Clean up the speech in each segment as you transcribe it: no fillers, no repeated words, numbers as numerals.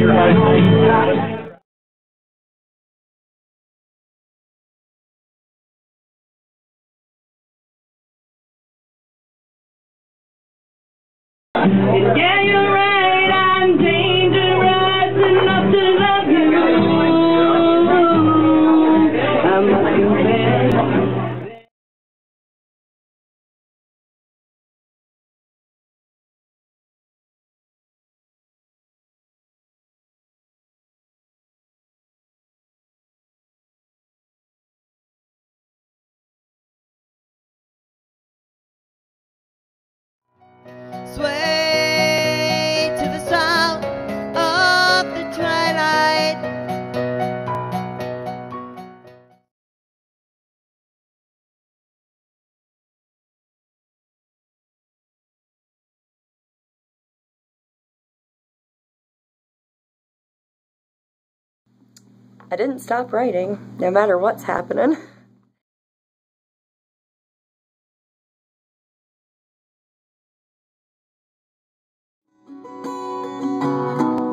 Yeah, you're right, I'm dangerous enough to love you. I must confess. Sway to the sound of the twilight. I didn't stop writing, no matter what's happening.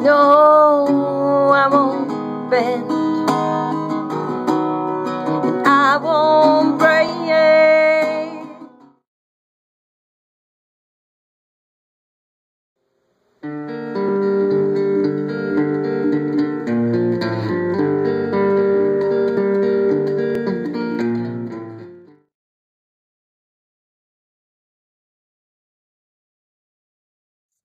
No, I won't bend, and I won't break.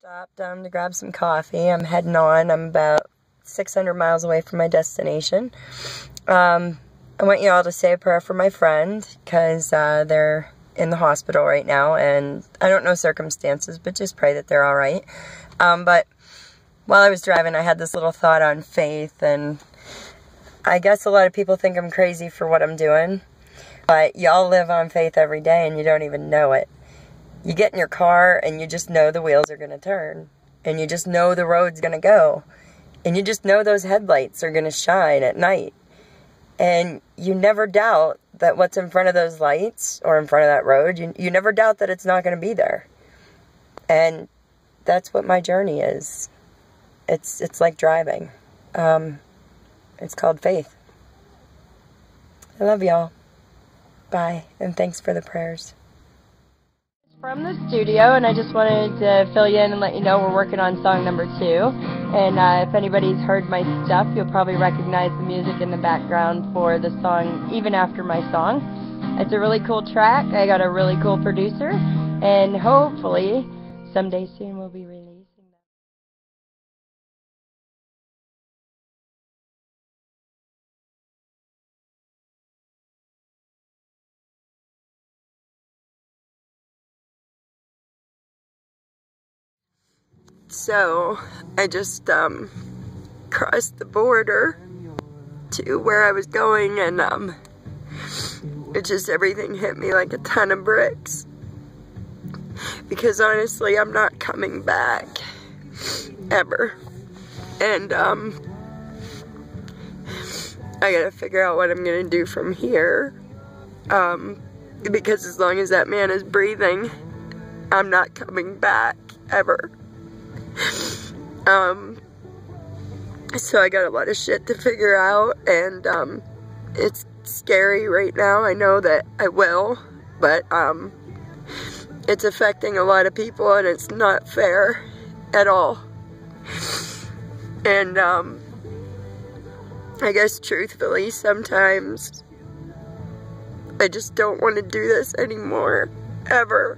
Stopped to grab some coffee. I'm heading on. I'm about 600 miles away from my destination. I want you all to say a prayer for my friend, because they're in the hospital right now, and I don't know circumstances, but just pray that they're all right. But while I was driving, I had this little thought on faith, and I guess a lot of people think I'm crazy for what I'm doing, but y'all live on faith every day, and you don't even know it. You get in your car and you just know the wheels are going to turn, and you just know the road's going to go, and you just know those headlights are going to shine at night, and you never doubt that what's in front of those lights or in front of that road, you never doubt that it's not going to be there. And that's what my journey is. It's like driving. It's called faith. I love y'all. Bye, and thanks for the prayers. From the studio, and I just wanted to fill you in and let you know we're working on song number 2. And if anybody's heard my stuff, you'll probably recognize the music in the background for the song Even After My Song. It's a really cool track. I got a really cool producer, and hopefully someday soon we'll be releasing that. So I just crossed the border to where I was going, and it just, everything hit me like a ton of bricks, because honestly I'm not coming back ever, and I gotta figure out what I'm gonna do from here, because as long as that man is breathing, I'm not coming back ever. So I got a lot of shit to figure out, and it's scary right now. I know that I will, but it's affecting a lot of people, and it's not fair at all. And I guess truthfully, sometimes I just don't want to do this anymore, ever.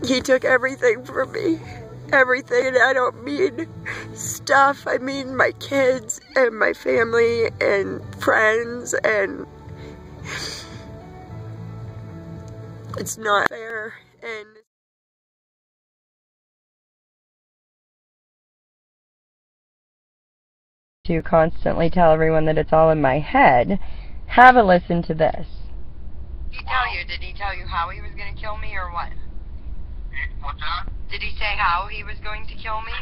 He took everything from me. Everything, and I don't mean stuff, I mean my kids and my family and friends, and it's not fair. And to constantly tell everyone that it's all in my head, have a listen to this. Did he tell you how he was going to kill me, or what? What's that? Did he say how he was going to kill me?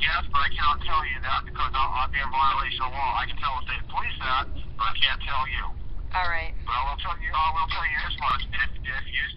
Yes, but I cannot tell you that because I'll be in violation of law. I can tell the state police that, but I can't tell you. All right. But I will tell you this much. If you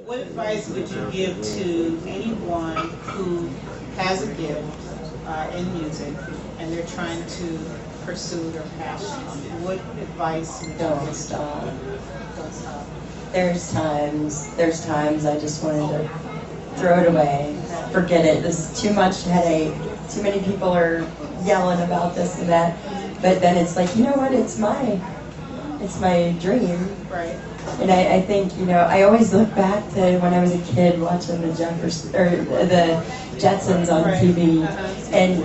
What advice would you give to anyone who has a gift in music and they're trying to pursue their passion? What advice would you Don't give? stop. Don't stop. There's times I just wanted to throw it away, forget it. This is too much headache. Too many people are yelling about this and that. But then it's like, you know what? It's my dream. Right. And I think, you know, I always look back to when I was a kid watching the the Jetsons on Right. TV, and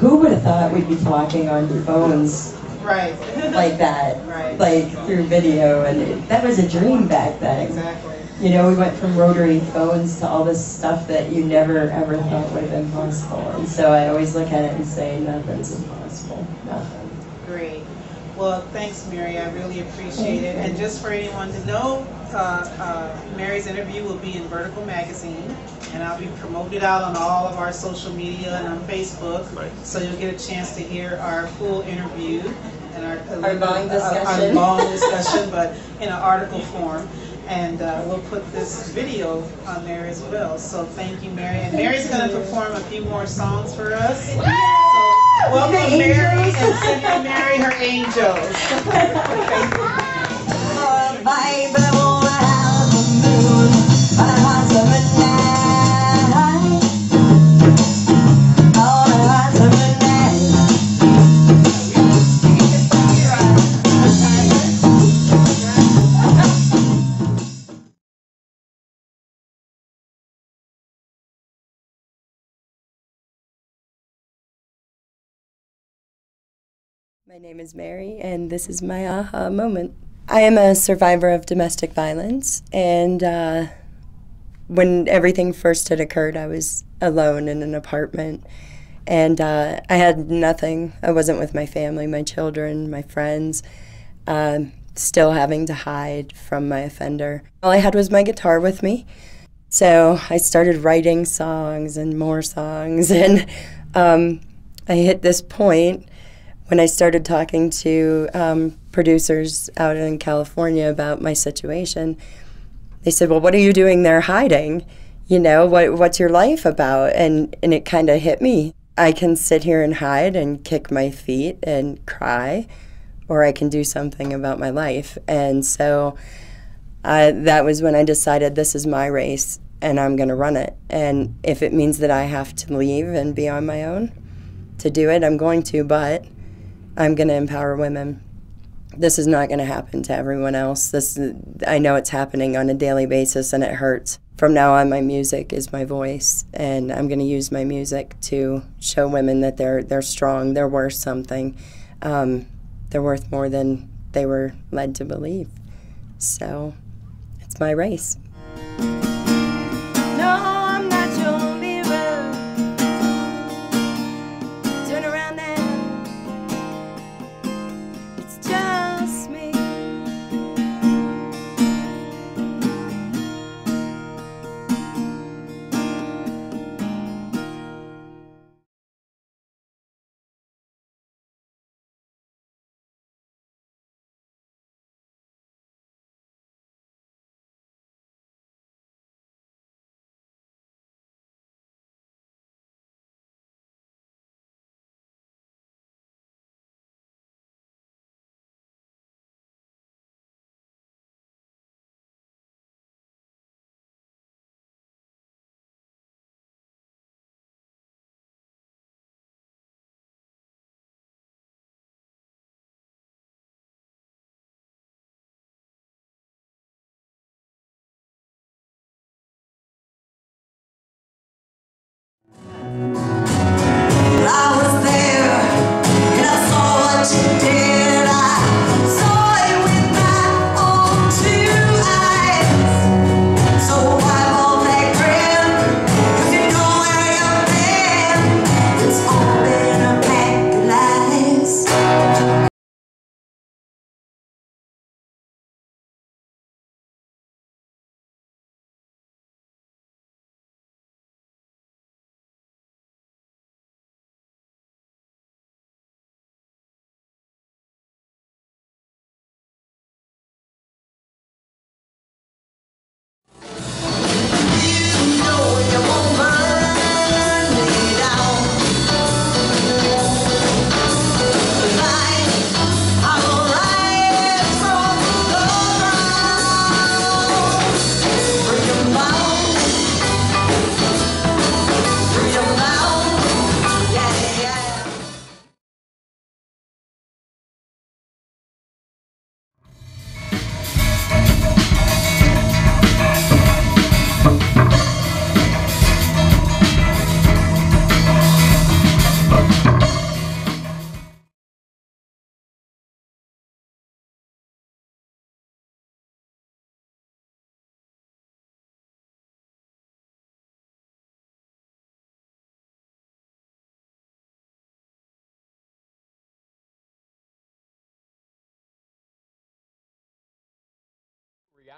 who would have thought we'd be talking on your phones Right. like that, Right. like through video, and that was a dream back then. Exactly. You know, we went from rotary phones to all this stuff that you never ever thought would have been possible. And so I always look at it and say, nothing's impossible. Nothing. Great. Well, thanks, Mary. I really appreciate it. And just for anyone to know, Mary's interview will be in Vertical Magazine, and I'll be promoting it out on all of our social media and on Facebook. Right. So you'll get a chance to hear our full interview and our long discussion. Our long discussion, but in an article form. And we'll put this video on there as well. So thank you, Mary. And Mary's going to perform a few more songs for us. So welcome, Mary, and send to Mary her angels. My name is Mary, and this is my aha moment. I am a survivor of domestic violence, and when everything first had occurred, I was alone in an apartment, and I had nothing. I wasn't with my family, my children, my friends, still having to hide from my offender. All I had was my guitar with me, so I started writing songs and more songs, and I hit this point when I started talking to producers out in California about my situation. They said, well, what are you doing there hiding? You know, what's your life about? And it kind of hit me. I can sit here and hide and kick my feet and cry, or I can do something about my life. And so that was when I decided this is my race and I'm going to run it. And if it means that I have to leave and be on my own to do it, I'm going to, but I'm going to empower women. This is not going to happen to everyone else. I know it's happening on a daily basis, and it hurts. From now on, my music is my voice, and I'm going to use my music to show women that they're strong, they're worth something. They're worth more than they were led to believe. So it's my race.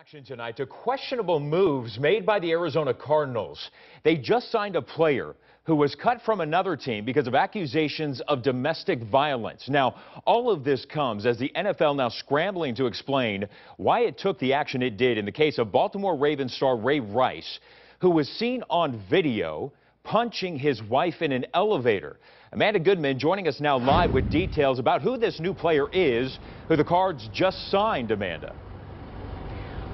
Reaction tonight to questionable moves made by the Arizona Cardinals. They just signed a player who was cut from another team because of accusations of domestic violence. Now, all of this comes as the NFL now scrambling to explain why it took the action it did in the case of Baltimore Ravens star Ray Rice, who was seen on video punching his wife in an elevator. Amanda Goodman joining us now live with details about who this new player is, who the Cards just signed, Amanda.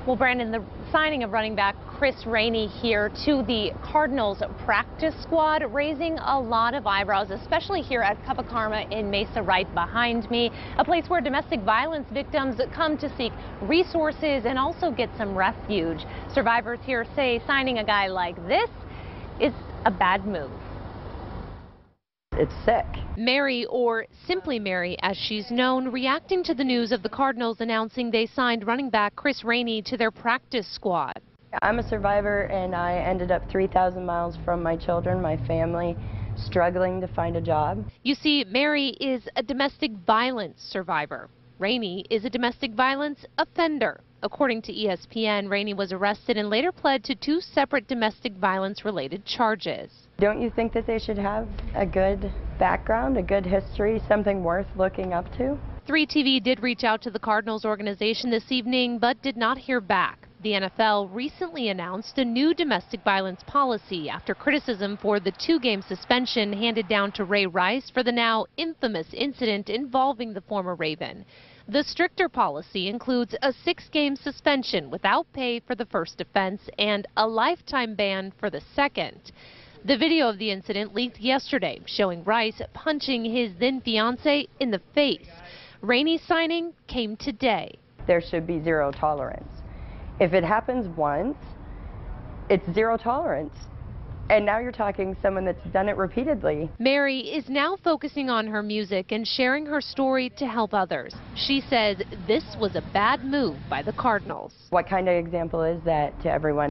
Well, Brandon, the signing of running back Chris Rainey here to the Cardinals practice squad raising a lot of eyebrows, especially here at Cup of Karma in Mesa right behind me, a place where domestic violence victims come to seek resources and also get some refuge. Survivors here say signing a guy like this is a bad move. It's sick. Mary, or simply Mary as she's known, reacting to the news of the Cardinals announcing they signed running back Chris Rainey to their practice squad. I'm a survivor, and I ended up 3,000 miles from my children, my family, struggling to find a job. You see, Mary is a domestic violence survivor. Rainey is a domestic violence offender. According to ESPN, Rainey was arrested and later pled to 2 separate domestic violence-related charges. Don't you think that they should have a good background, a good history, something worth looking up to? 3TV did reach out to the Cardinals organization this evening, but did not hear back. The NFL recently announced a new domestic violence policy after criticism for the 2-game suspension handed down to Ray Rice for the now infamous incident involving the former Raven. The stricter policy includes a 6-game suspension without pay for the first offense and a lifetime ban for the second. The video of the incident leaked yesterday, showing Rice punching his then-fiancée in the face. Rainey's signing came today. There should be zero tolerance. If it happens once, it's zero tolerance. And now you're talking someone that's done it repeatedly. Mary is now focusing on her music and sharing her story to help others. She says this was a bad move by the Cardinals. What kind of example is that to everyone?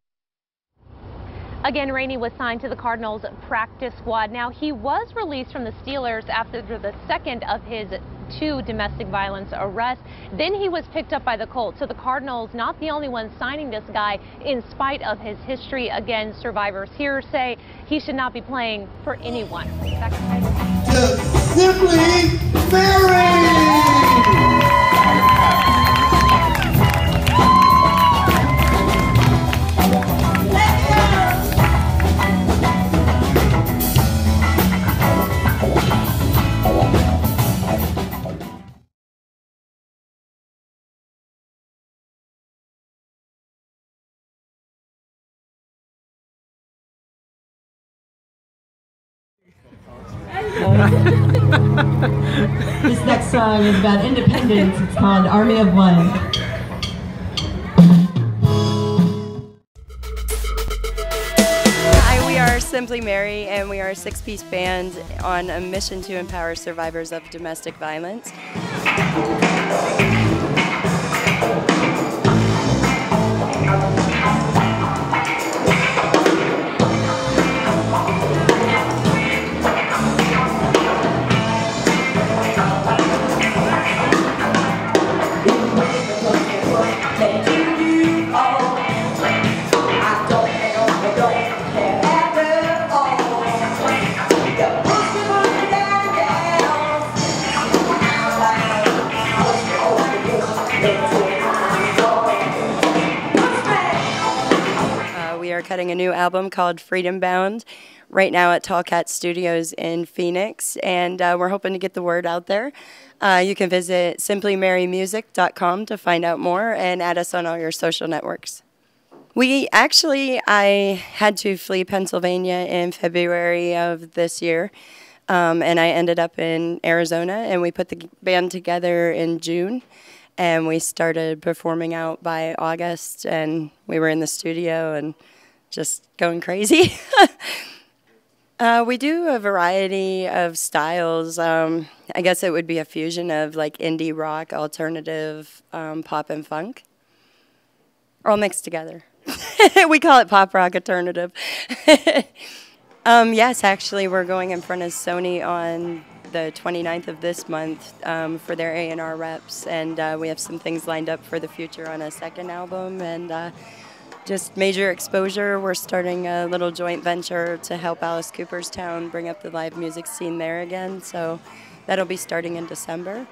Again, Rainey was signed to the Cardinals practice squad. Now, he was released from the Steelers after the second of his 2 domestic violence arrests. Then he was picked up by the Colts. So the Cardinals not the only ones signing this guy in spite of his history. Again, survivors here say he should not be playing for anyone. Just simply Mary! This next song is about independence. It's called Army of One. Hi, we are Simply Mary, and we are a 6-piece band on a mission to empower survivors of domestic violence. We are cutting a new album called Freedom Bound right now at Tall Cat Studios in Phoenix, and we're hoping to get the word out there. You can visit simplymarymusic.com to find out more and add us on all your social networks. I had to flee Pennsylvania in February of this year, and I ended up in Arizona, and we put the band together in June. And we started performing out by August, and we were in the studio and just going crazy. We do a variety of styles. I guess it would be a fusion of like indie rock, alternative, pop and funk, all mixed together. We call it pop rock alternative. Yes, actually, we're going in front of Sony on the 29th of this month for their A&R reps, and we have some things lined up for the future on a second album, and just major exposure. We're starting a little joint venture to help Alice Cooperstown bring up the live music scene there again, so that'll be starting in December.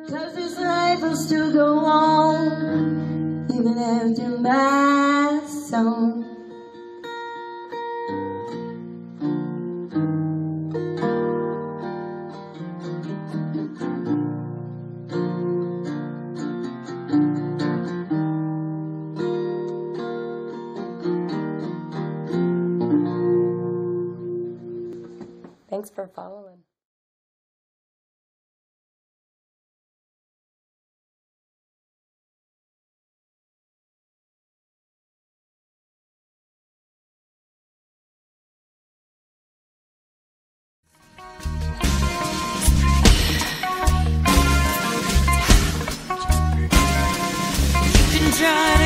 Cause this life will still go on, even after my song. Thanks for following. time.